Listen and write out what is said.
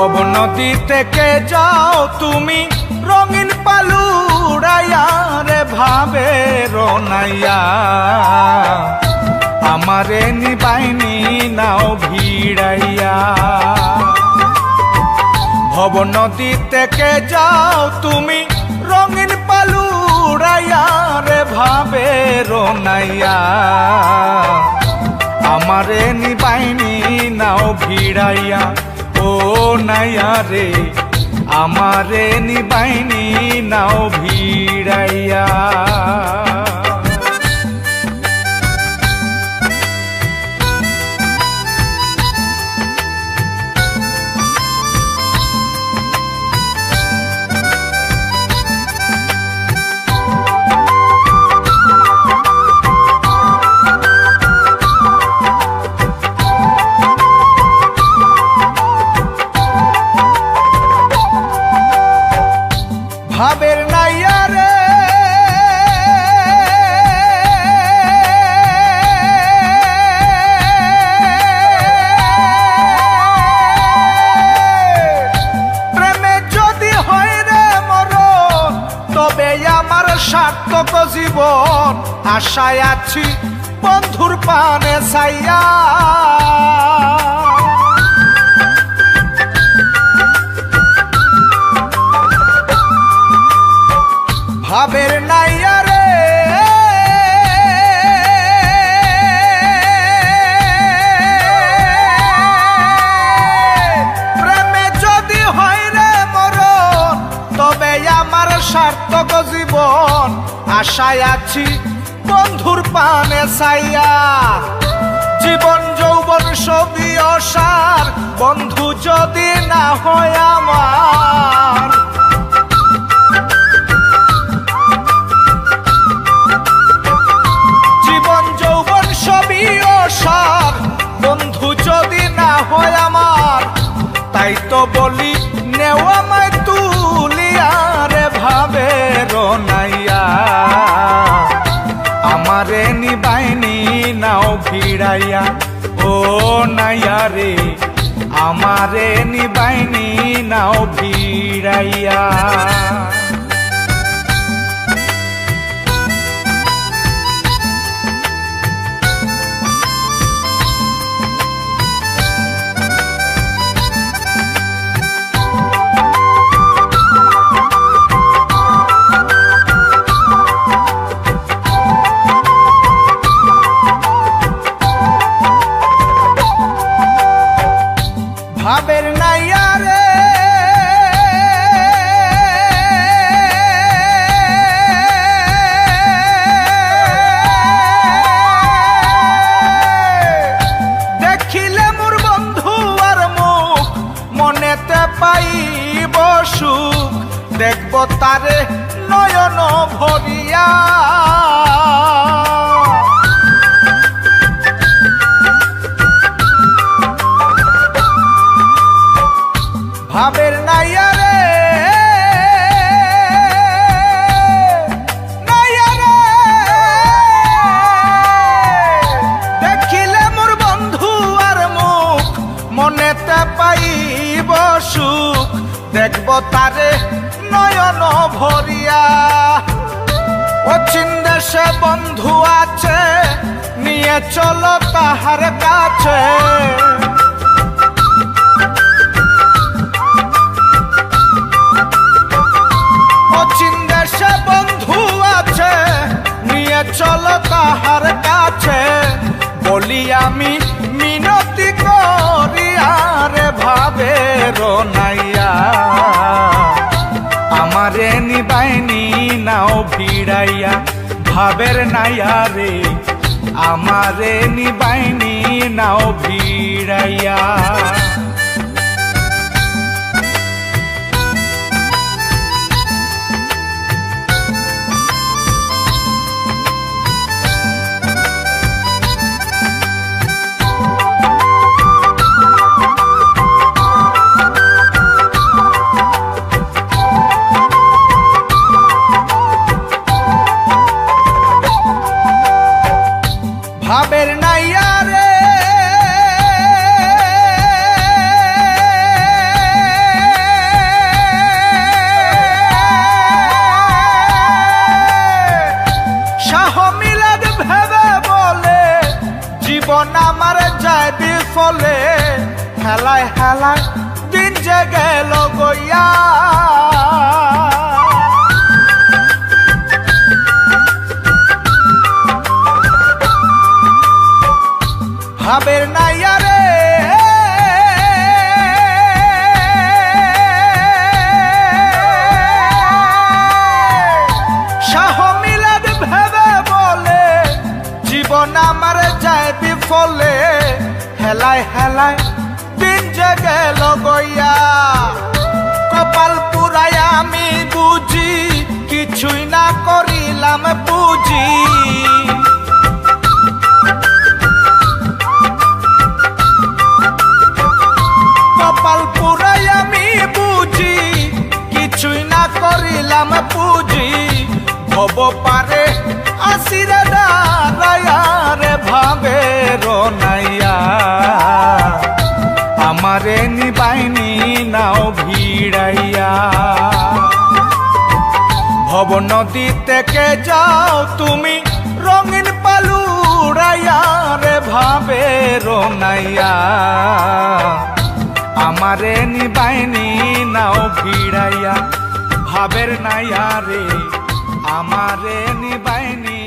ভব নদী থেকে যাও তুমি রঙিন পালুড়াইয়া রে ভাবে রনাইয়া, আমারে নিবাইনি নাও ভিড়াইয়া। ভব নদী থেকে যাও তুমি রঙিন পালুড়াইয়া রে ভাবে রনাইয়া, আমারে নিবাইনি নাও ভিড়াইয়া। ও নাইয়া রে আমারে নিবাইনি নাও ভিড়াইয়া। ভাবের নাইয়া রে প্রেমে যদি হয় রে মরণ, তবে আমার সার্থক জীবন। আশায় আছি বন্ধুর পানে ছাইয়া, ভাবের নাইয়া রে প্রেমে যদি হয় রে মরণ, তবে আমার সার্থক জীবন। আশায় আছি বন্ধুর পানে ছাইয়া, জীবন যৌবন সবই অসার, বন্ধু যদি না হয় আমার। বন্ধু যদি না হয় আমার, তাই তো বলি নেও আমায় তুলিয়া রে ভাবে রনাইয়া, আমারে নিবাইনি নাও ভিড়াইয়া। ও নাইয়া রে আমারে নিবাইনি নাও ভিড়াইয়া। ভাবের নাইয়া রে দেখিলে মোর বন্ধু আর মুখ, মনেতে পাইব সুখ। দেখব তারে নয়ন ভরিয়া, ভাবের নাইয়া রে নাইয়া রে দেখিলে মোর বন্ধু আর মুখ, মনেতে পাইব সুখ। দেখব তারে নয়ন ভরিয়া। অচিন দেশে বন্ধু আছে, নিয়ে চলো তাহার কাছে। অচিন দেশে বন্ধু আছে, নিয়ে চলো তাহার কাছে। বলি আমি মিনতি করিয়া রে ভাবে রনাইয়া, আমারে নিবাইনি নাও ভিড়াইয়া। ভাবের নাইয়া রে আমারে নিবাইনি নাও ভিড়াইয়া। ভাবের নাইয়া রে জীবন আমার যায় বিফলে, হেলায় হেলায় দিন যে গেল গইয়া। ভাবের নাইয়া রে শাহ মিলাদ ভেবে বলে জীবন আমার যায় বিফলে, হেলায় হেলায় দিন যে গেল গইয়া। কপাল পুরাই আমি বুঝি কিছুই না করিলাম বুঝি, কপাল পুরাই আমি বুঝি কিছুই না করিলাম বুঝি। ভব পারে আসিরে দাঁড়াইয়া রে ভাবের নাইয়া, আমারে নিবাইনি নাও ভিড়াইয়া। ভব নদী থেকে যাও তুমি রঙিন পালুড়াইয়া রে ভাবের নাইয়া, আমারে নিবাইনি নাও ভিড়াইয়া। ভাবের নাইয়া রে আমারে নিবাইনি